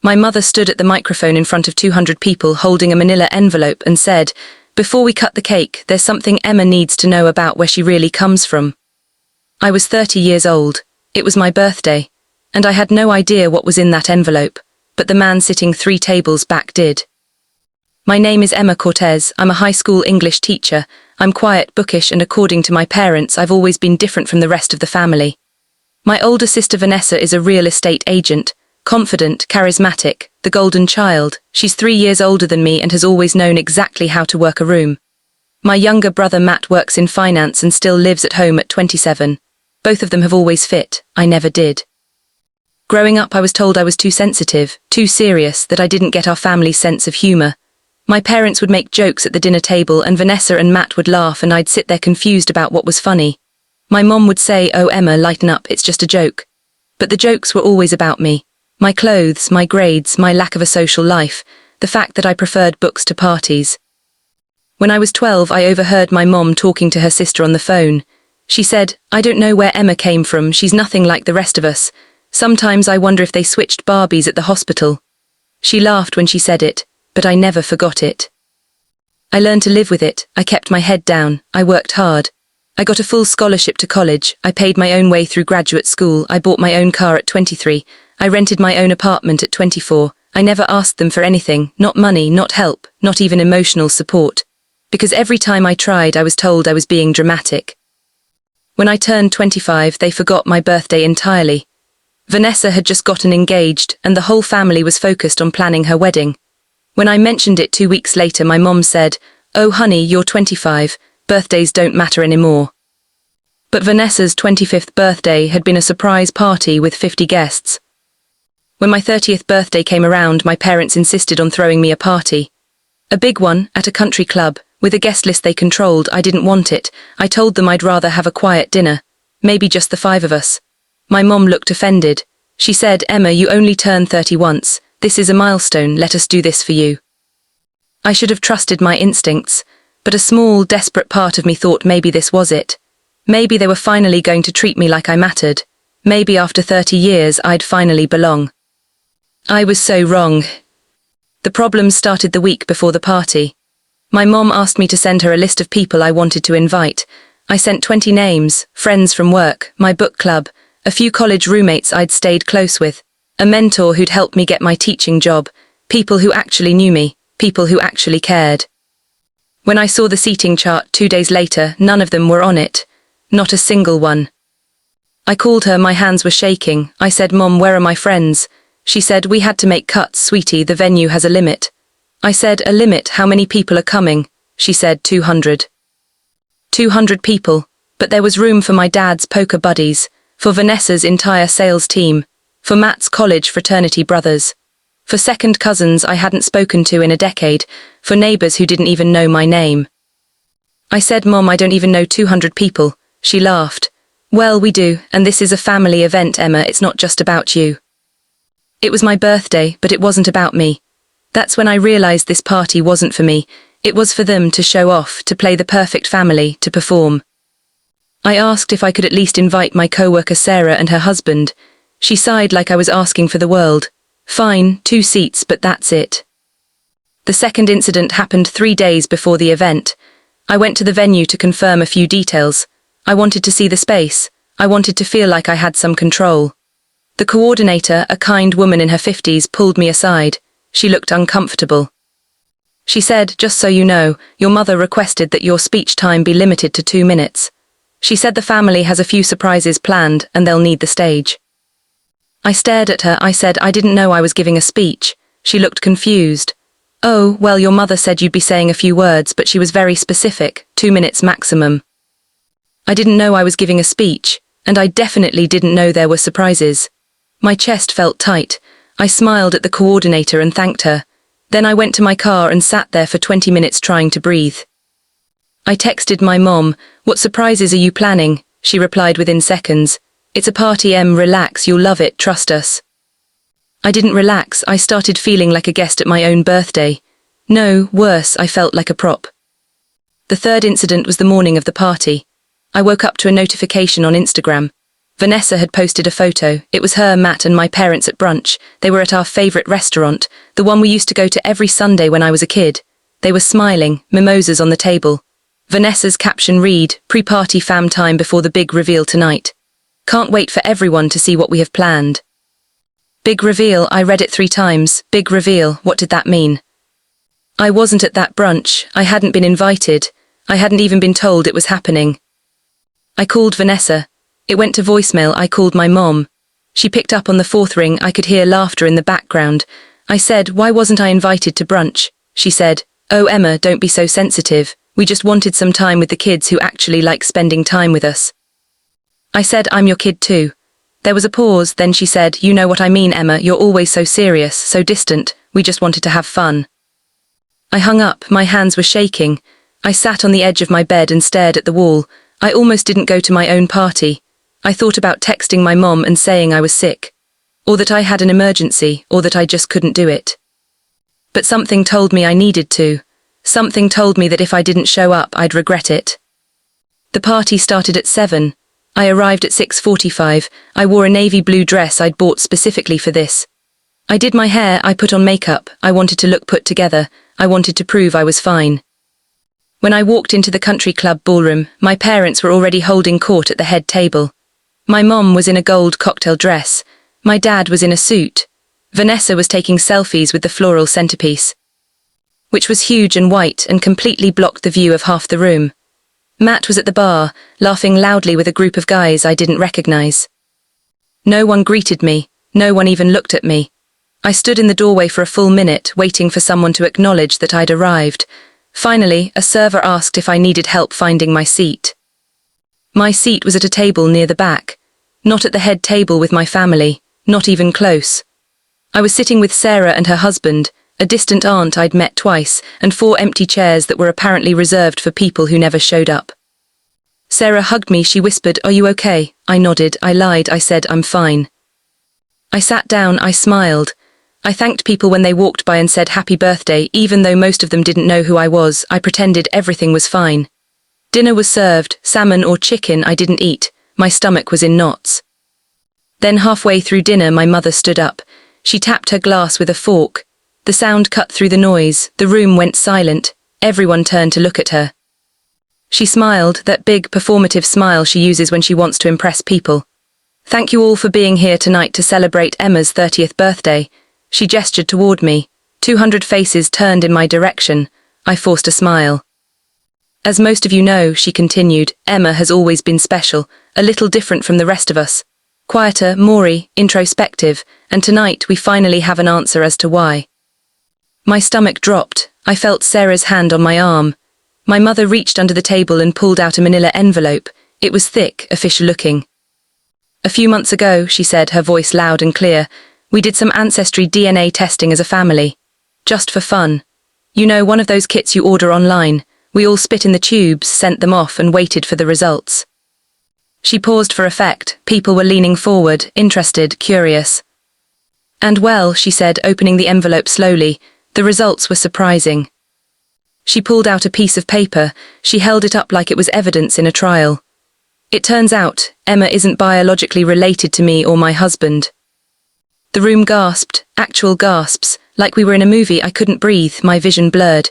My mother stood at the microphone in front of 200 people holding a manila envelope and said, "Before we cut the cake, there's something Emma needs to know about where she really comes from." I was 30 years old. It was my birthday, and I had no idea what was in that envelope, but the man sitting 3 tables back did. "My name is Emma Cortez. I'm a high school English teacher. I'm quiet, bookish, and according to my parents, I've always been different from the rest of the family. My older sister Vanessa is a real estate agent, confident, charismatic, the golden child. She's 3 years older than me and has always known exactly how to work a room. My younger brother Matt works in finance and still lives at home at 27. Both of them have always fit. I never did. Growing up, I was told I was too sensitive, too serious, that I didn't get our family's sense of humor. My parents would make jokes at the dinner table and Vanessa and Matt would laugh and I'd sit there confused about what was funny. My mom would say, "Oh Emma, lighten up, it's just a joke." But the jokes were always about me. My clothes, my grades, my lack of a social life, the fact that I preferred books to parties. When I was 12, I overheard my mom talking to her sister on the phone. She said, "I don't know where Emma came from, she's nothing like the rest of us. Sometimes I wonder if they switched Barbies at the hospital." She laughed when she said it, but I never forgot it. I learned to live with it. I kept my head down. I worked hard. I got a full scholarship to college. I paid my own way through graduate school. I bought my own car at 23. I rented my own apartment at 24. I never asked them for anything, not money, not help, not even emotional support. Because every time I tried, I was told I was being dramatic. When I turned 25, they forgot my birthday entirely. Vanessa had just gotten engaged, and the whole family was focused on planning her wedding. When I mentioned it 2 weeks later, my mom said, "Oh honey, you're 25, birthdays don't matter anymore." But Vanessa's 25th birthday had been a surprise party with 50 guests. When my 30th birthday came around, my parents insisted on throwing me a party. A big one, at a country club, with a guest list they controlled. I didn't want it. I told them I'd rather have a quiet dinner, maybe just the 5 of us. My mom looked offended. She said, "Emma, you only turn 30 once. This is a milestone, let us do this for you." I should have trusted my instincts, but a small, desperate part of me thought maybe this was it. Maybe they were finally going to treat me like I mattered. Maybe after 30 years I'd finally belong. I was so wrong. The problems started the week before the party. My mom asked me to send her a list of people I wanted to invite. I sent 20 names, friends from work, my book club, a few college roommates I'd stayed close with, a mentor who'd helped me get my teaching job, people who actually knew me, people who actually cared. When I saw the seating chart 2 days later, none of them were on it. Not a single one. I called her, my hands were shaking. I said, "Mom, where are my friends?" She said, "We had to make cuts, sweetie, the venue has a limit." I said, "A limit? How many people are coming?" She said, 200. 200 people, but there was room for my dad's poker buddies, for Vanessa's entire sales team, for Matt's college fraternity brothers, for second cousins I hadn't spoken to in a decade, for neighbors who didn't even know my name. I said, "Mom, I don't even know 200 people." She laughed. "Well, we do, and this is a family event, Emma, it's not just about you." It was my birthday, but it wasn't about me. That's when I realized this party wasn't for me. It was for them to show off, to play the perfect family, to perform. I asked if I could at least invite my coworker Sarah and her husband. She sighed like I was asking for the world. "Fine, 2 seats, but that's it." The second incident happened 3 days before the event. I went to the venue to confirm a few details. I wanted to see the space. I wanted to feel like I had some control. The coordinator, a kind woman in her 50s, pulled me aside. She looked uncomfortable. She said, "Just so you know, your mother requested that your speech time be limited to 2 minutes. She said the family has a few surprises planned and they'll need the stage." I stared at her. I said, "I didn't know I was giving a speech." She looked confused. "Oh, well, your mother said you'd be saying a few words, but she was very specific, 2 minutes maximum." I didn't know I was giving a speech, and I definitely didn't know there were surprises. My chest felt tight. I smiled at the coordinator and thanked her. Then I went to my car and sat there for 20 minutes trying to breathe. I texted my mom, "What surprises are you planning?" She replied within seconds, "It's a party, Em, relax, you'll love it, trust us." I didn't relax. I started feeling like a guest at my own birthday. No, worse, I felt like a prop. The third incident was the morning of the party. I woke up to a notification on Instagram. Vanessa had posted a photo. It was her, Matt, and my parents at brunch. They were at our favourite restaurant, the one we used to go to every Sunday when I was a kid. They were smiling, mimosas on the table. Vanessa's caption read, "Pre-party fam time before the big reveal tonight. Can't wait for everyone to see what we have planned." Big reveal, I read it 3 times. Big reveal, what did that mean? I wasn't at that brunch. I hadn't been invited. I hadn't even been told it was happening. I called Vanessa. It went to voicemail. I called my mom. She picked up on the 4th ring. I could hear laughter in the background. I said, "Why wasn't I invited to brunch?" She said, "Oh, Emma, don't be so sensitive. We just wanted some time with the kids who actually like spending time with us." I said, "I'm your kid too." There was a pause, then she said, "You know what I mean, Emma, you're always so serious, so distant. We just wanted to have fun." I hung up, my hands were shaking. I sat on the edge of my bed and stared at the wall. I almost didn't go to my own party. I thought about texting my mom and saying I was sick, or that I had an emergency, or that I just couldn't do it. But something told me I needed to. Something told me that if I didn't show up, I'd regret it. The party started at 7. I arrived at 6:45. I wore a navy blue dress I'd bought specifically for this. I did my hair, I put on makeup. I wanted to look put together. I wanted to prove I was fine. When I walked into the country club ballroom, my parents were already holding court at the head table. My mom was in a gold cocktail dress. My dad was in a suit. Vanessa was taking selfies with the floral centerpiece, which was huge and white and completely blocked the view of half the room. Matt was at the bar, laughing loudly with a group of guys I didn't recognize. No one greeted me. No one even looked at me. I stood in the doorway for a full minute, waiting for someone to acknowledge that I'd arrived. Finally, a server asked if I needed help finding my seat. My seat was at a table near the back, not at the head table with my family, not even close. I was sitting with Sarah and her husband, a distant aunt I'd met twice, and 4 empty chairs that were apparently reserved for people who never showed up. Sarah hugged me. She whispered, "Are you okay?" I nodded. I lied. I said, "I'm fine." I sat down. I smiled. I thanked people when they walked by and said happy birthday, even though most of them didn't know who I was. I pretended everything was fine. Dinner was served, salmon or chicken I didn't eat. My stomach was in knots. Then halfway through dinner, my mother stood up. She tapped her glass with a fork. The sound cut through the noise. The room went silent. Everyone turned to look at her. She smiled, that big, performative smile she uses when she wants to impress people. "Thank you all for being here tonight to celebrate Emma's 30th birthday. She gestured toward me. 200 faces turned in my direction. I forced a smile. "As most of you know," she continued, "Emma has always been special, a little different from the rest of us. Quieter, more introspective, and tonight we finally have an answer as to why." My stomach dropped. I felt Sarah's hand on my arm. My mother reached under the table and pulled out a manila envelope. It was thick, official-looking. "A few months ago," she said, her voice loud and clear, "we did some ancestry DNA testing as a family. Just for fun. You know, one of those kits you order online. We all spit in the tubes, sent them off, and waited for the results." She paused for effect. People were leaning forward, interested, curious. "And well," she said, opening the envelope slowly, "the results were surprising." She pulled out a piece of paper. She held it up like it was evidence in a trial. "It turns out, Emma isn't biologically related to me or my husband." The room gasped, actual gasps, like we were in a movie. I couldn't breathe, my vision blurred.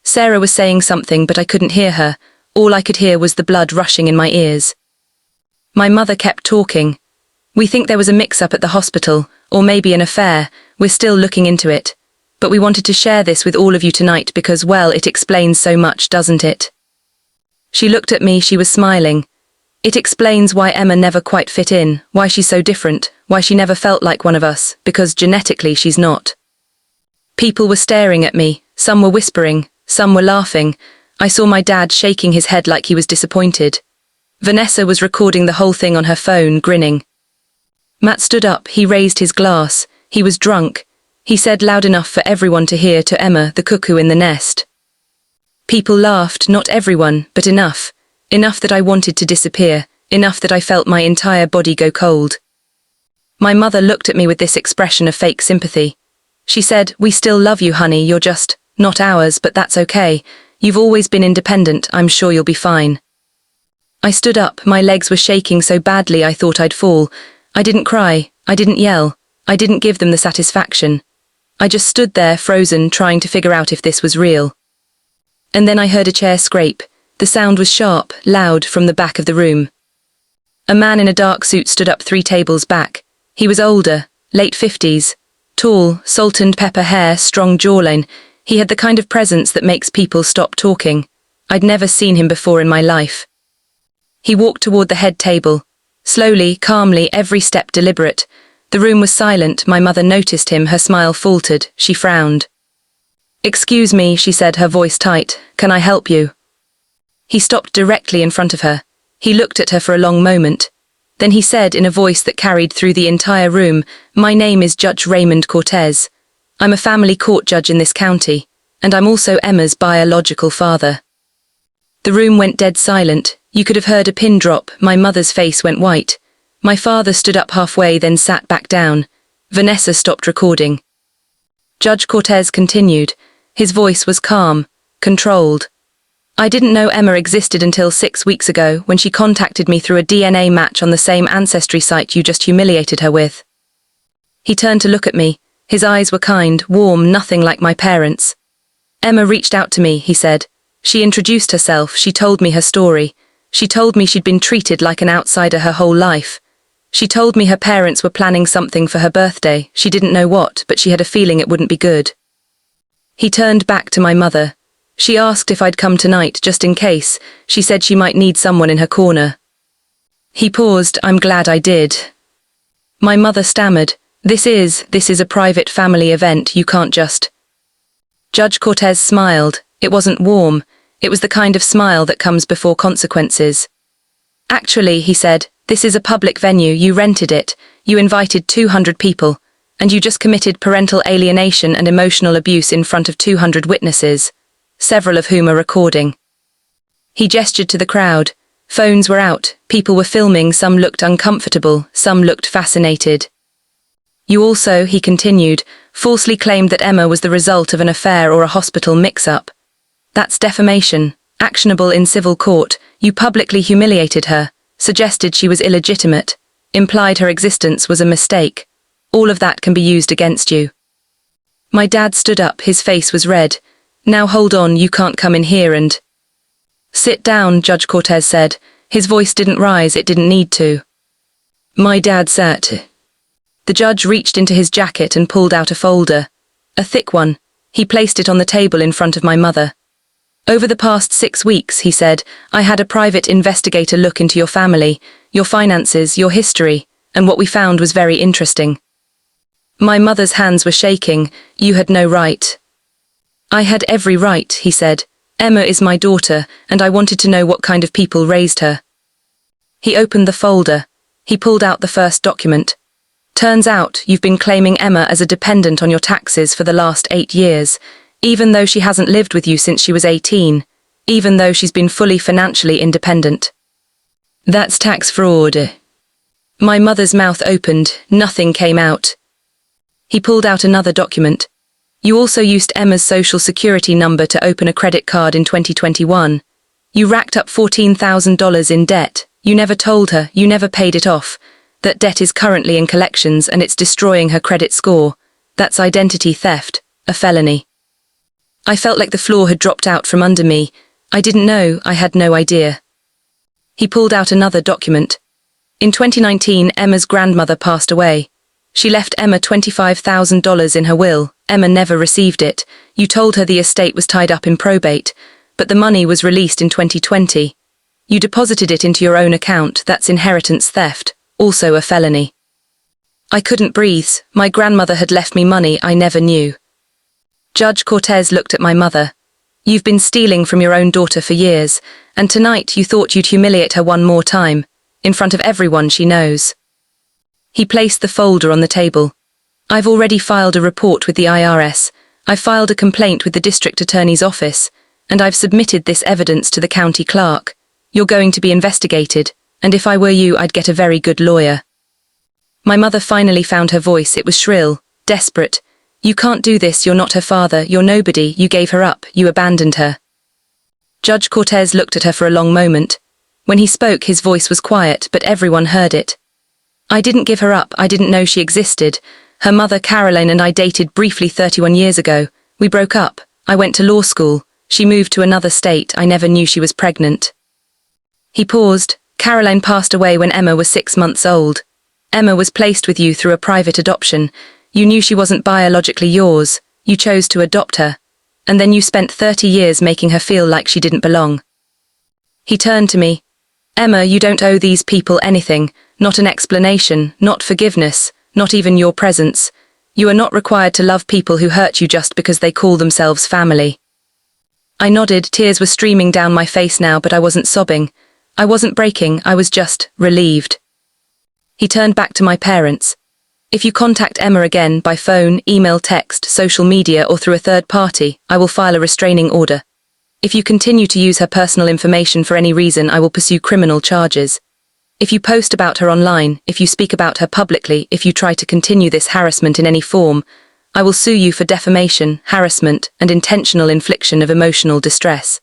Sarah was saying something, but I couldn't hear her. All I could hear was the blood rushing in my ears. My mother kept talking. "We think there was a mix-up at the hospital, or maybe an affair. We're still looking into it. But we wanted to share this with all of you tonight because, well, it explains so much, doesn't it?" She looked at me. She was smiling. "It explains why Emma never quite fit in, why she's so different, why she never felt like one of us, because genetically she's not." People were staring at me. Some were whispering. Some were laughing. I saw my dad shaking his head like he was disappointed. Vanessa was recording the whole thing on her phone, grinning. Matt stood up. He raised his glass. He was drunk. He said loud enough for everyone to hear, "To Emma, the cuckoo in the nest." People laughed, not everyone, but enough. Enough that I wanted to disappear. Enough that I felt my entire body go cold. My mother looked at me with this expression of fake sympathy. She said, "We still love you, honey. You're just not ours, but that's okay. You've always been independent. I'm sure you'll be fine." I stood up, my legs were shaking so badly I thought I'd fall. I didn't cry, I didn't yell, I didn't give them the satisfaction. I just stood there, frozen, trying to figure out if this was real. And then I heard a chair scrape. The sound was sharp, loud, from the back of the room. A man in a dark suit stood up 3 tables back. He was older, late 50s, tall, salt and pepper hair, strong jawline. He had the kind of presence that makes people stop talking. I'd never seen him before in my life. He walked toward the head table. Slowly, calmly, every step deliberate. The room was silent. My mother noticed him. Her smile faltered. She frowned. "Excuse me," she said, her voice tight. "Can I help you?" He stopped directly in front of her. He looked at her for a long moment. Then he said in a voice that carried through the entire room, "My name is Judge Raymond Cortez. I'm a family court judge in this county, and I'm also Emma's biological father." The room went dead silent. You could have heard a pin drop. My mother's face went white. My father stood up halfway, then sat back down. Vanessa stopped recording. Judge Cortez continued. His voice was calm, controlled. "I didn't know Emma existed until 6 weeks ago when she contacted me through a DNA match on the same ancestry site you just humiliated her with." He turned to look at me. His eyes were kind, warm, nothing like my parents. "Emma reached out to me," he said. "She introduced herself. She told me her story. She told me she'd been treated like an outsider her whole life. She told me her parents were planning something for her birthday. She didn't know what, but she had a feeling it wouldn't be good." He turned back to my mother. "She asked if I'd come tonight, just in case. She said she might need someone in her corner." He paused. "I'm glad I did." My mother stammered. This is a private family event. You can't just..." Judge Cortez smiled. It wasn't warm. It was the kind of smile that comes before consequences. "Actually," he said, "this is a public venue. You rented it. You invited 200 people. And you just committed parental alienation and emotional abuse in front of 200 witnesses. Several of whom are recording." He gestured to the crowd. Phones were out, people were filming, some looked uncomfortable, some looked fascinated. "You also," he continued, "falsely claimed that Emma was the result of an affair or a hospital mix-up. That's defamation, actionable in civil court. You publicly humiliated her, suggested she was illegitimate, implied her existence was a mistake. All of that can be used against you." My dad stood up, his face was red. "Now hold on, you can't come in here and..." "Sit down," Judge Cortez said. His voice didn't rise, it didn't need to. My dad sat. The judge reached into his jacket and pulled out a folder. A thick one. He placed it on the table in front of my mother. "Over the past 6 weeks," he said, "I had a private investigator look into your family, your finances, your history, and what we found was very interesting." My mother's hands were shaking. "You had no right." "I had every right," he said. "Emma is my daughter, and I wanted to know what kind of people raised her." He opened the folder. He pulled out the first document. "Turns out you've been claiming Emma as a dependent on your taxes for the last 8 years, even though she hasn't lived with you since she was 18, even though she's been fully financially independent. That's tax fraud." My mother's mouth opened. Nothing came out. He pulled out another document. "You also used Emma's social security number to open a credit card in 2021. You racked up $14,000 in debt. You never told her, you never paid it off. That debt is currently in collections and it's destroying her credit score. That's identity theft, a felony." I felt like the floor had dropped out from under me. I didn't know, I had no idea. He pulled out another document. "In 2019, Emma's grandmother passed away. She left Emma $25,000 in her will. Emma never received it. You told her the estate was tied up in probate, but the money was released in 2020. You deposited it into your own account. That's inheritance theft, also a felony." I couldn't breathe. My grandmother had left me money I never knew. Judge Cortez looked at my mother. "You've been stealing from your own daughter for years, and tonight you thought you'd humiliate her one more time, in front of everyone she knows." He placed the folder on the table. "I've already filed a report with the IRS. I've filed a complaint with the district attorney's office, and I've submitted this evidence to the county clerk. You're going to be investigated, and if I were you, I'd get a very good lawyer." My mother finally found her voice. It was shrill, desperate. "You can't do this. You're not her father. You're nobody. You gave her up. You abandoned her." Judge Cortez looked at her for a long moment. When he spoke, his voice was quiet, but everyone heard it. I didn't give her up. I didn't know she existed. Her mother, Caroline, and I dated briefly 31 years ago. We broke up. I went to law school. She moved to another state. I never knew she was pregnant. He paused. Caroline passed away when Emma was 6 months old. Emma was placed with you through a private adoption. You knew she wasn't biologically yours. You chose to adopt her. And then you spent 30 years making her feel like she didn't belong. He turned to me. Emma, you don't owe these people anything. Not an explanation, not forgiveness, not even your presence. You are not required to love people who hurt you just because they call themselves family. I nodded. Tears were streaming down my face now, but I wasn't sobbing. I wasn't breaking. I was just relieved. He turned back to my parents. If you contact Emma again by phone, email, text, social media, or through a third party, I will file a restraining order. If you continue to use her personal information for any reason, I will pursue criminal charges. If you post about her online, if you speak about her publicly, if you try to continue this harassment in any form, I will sue you for defamation, harassment, and intentional infliction of emotional distress.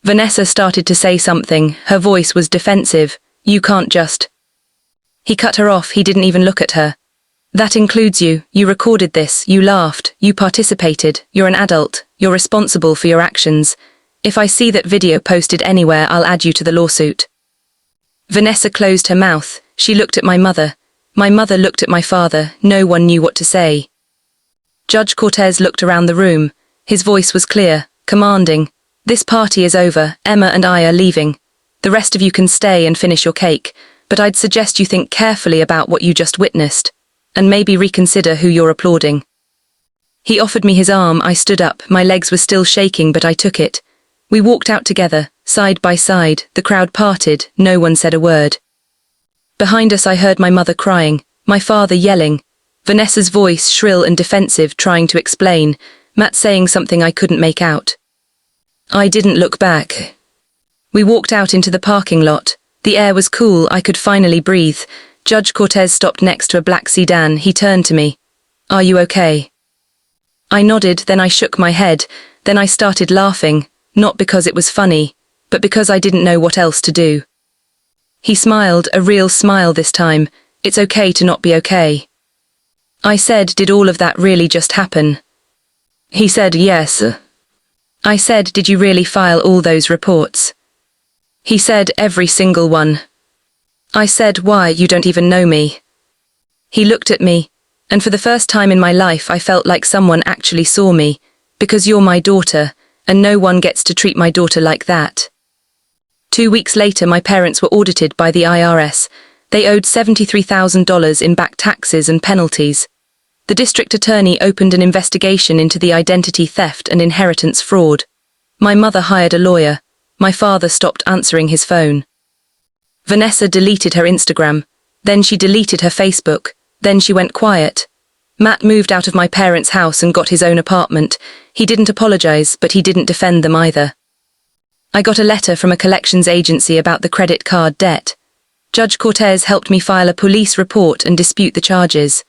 Vanessa started to say something. Her voice was defensive. You can't just... He cut her off. He didn't even look at her. That includes you. You recorded this. You laughed. You participated. You're an adult. You're responsible for your actions. If I see that video posted anywhere, I'll add you to the lawsuit. Vanessa closed her mouth. She looked at my mother. My mother looked at my father. No one knew what to say. Judge Cortez looked around the room. His voice was clear, commanding. This party is over. Emma and I are leaving. The rest of you can stay and finish your cake, but I'd suggest you think carefully about what you just witnessed, and maybe reconsider who you're applauding. He offered me his arm. I stood up. My legs were still shaking, but I took it. We walked out together, side by side. The crowd parted. No one said a word. Behind us I heard my mother crying, my father yelling, Vanessa's voice shrill and defensive, trying to explain, Matt saying something I couldn't make out. I didn't look back. We walked out into the parking lot. The air was cool. I could finally breathe. Judge Cortez stopped next to a black sedan. He turned to me. Are you okay? I nodded, then I shook my head. Then I started laughing, not because it was funny, but because I didn't know what else to do. He smiled, a real smile this time. It's okay to not be okay. I said, did all of that really just happen? He said, yes. I said, did you really file all those reports? He said, every single one. I said, why, you don't even know me. He looked at me, and for the first time in my life I felt like someone actually saw me, because you're my daughter, and no one gets to treat my daughter like that. 2 weeks later, my parents were audited by the IRS. They owed $73,000 in back taxes and penalties. The district attorney opened an investigation into the identity theft and inheritance fraud. My mother hired a lawyer. My father stopped answering his phone. Vanessa deleted her Instagram. Then she deleted her Facebook. Then she went quiet. Matt moved out of my parents' house and got his own apartment. He didn't apologize, but he didn't defend them either. I got a letter from a collections agency about the credit card debt. Judge Cortez helped me file a police report and dispute the charges.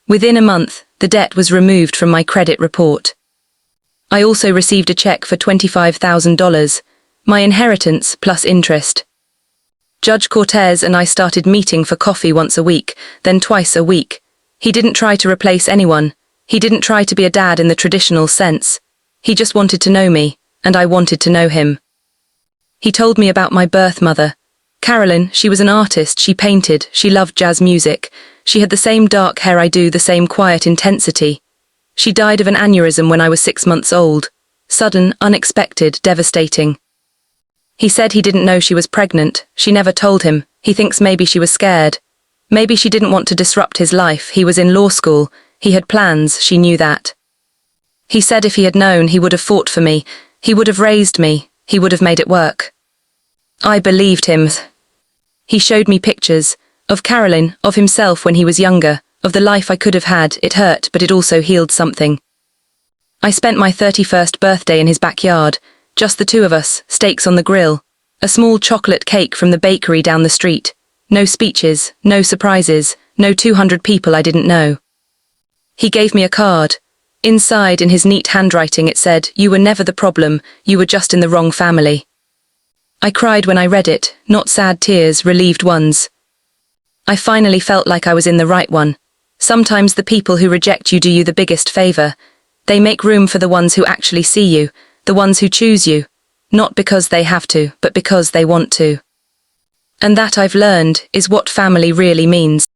Within a month, the debt was removed from my credit report. I also received a check for $25,000, my inheritance plus interest. Judge Cortez and I started meeting for coffee once a week, then twice a week. He didn't try to replace anyone. He didn't try to be a dad in the traditional sense. He just wanted to know me, and I wanted to know him. He told me about my birth mother. Carolyn, she was an artist. She painted. She loved jazz music. She had the same dark hair I do, the same quiet intensity. She died of an aneurysm when I was 6 months old. Sudden, unexpected, devastating. He said he didn't know she was pregnant. She never told him. He thinks maybe she was scared. Maybe she didn't want to disrupt his life. He was in law school. He had plans. She knew that. He said if he had known, he would have fought for me. He would have raised me. He would have made it work. I believed him. He showed me pictures of Caroline, of himself when he was younger, of the life I could have had. It hurt, but it also healed something. I spent my 31st birthday in his backyard, just the two of us, steaks on the grill, a small chocolate cake from the bakery down the street. No speeches, no surprises, no 200 people I didn't know. He gave me a card. Inside, in his neat handwriting, it said, "You were never the problem, you were just in the wrong family." I cried when I read it, not sad tears, relieved ones. I finally felt like I was in the right one. Sometimes the people who reject you do you the biggest favor. They make room for the ones who actually see you, the ones who choose you, not because they have to, but because they want to. And that, I've learned, is what family really means.